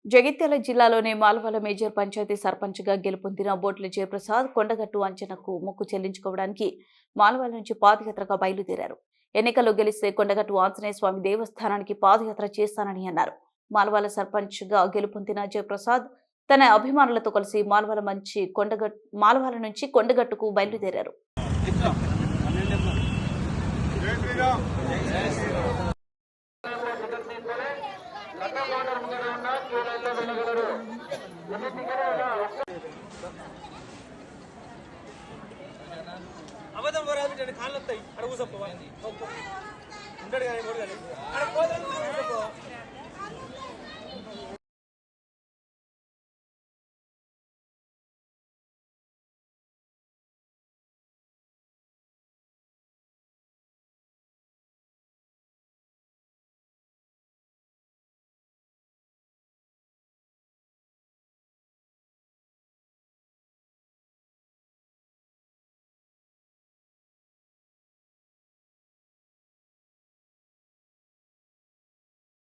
జగిత్యాల జిల్లాలోని మాల్వాల మేజర్ పంచాయతీ సర్పంచ్గా గెలుపొందిన బోట్ల జయప్రసాద్ కొండగట్టు అంచనకు మొక్కు చెల్లించుకోవడానికి మాల్వాల నుంచి పాదయాత్రగా బయలుదేరారు. ఎన్నికల్లో గెలిస్తే కొండగట్టు ఆంజనేయ స్వామి దేవస్థానానికి పాదయాత్ర చేస్తానని అన్నారు. మాల్వాల సర్పంచ్గా గెలుపొందిన జయప్రసాద్ తన అభిమానులతో కలిసి మాల్వాల నుంచి కొండగట్టుకు బయలుదేరారు. అబద్ధం పోరాదు కాళ్ళు వస్తాయి అడుగు చెప్పు ఉంటాడు కానీ అక్కడ పోదు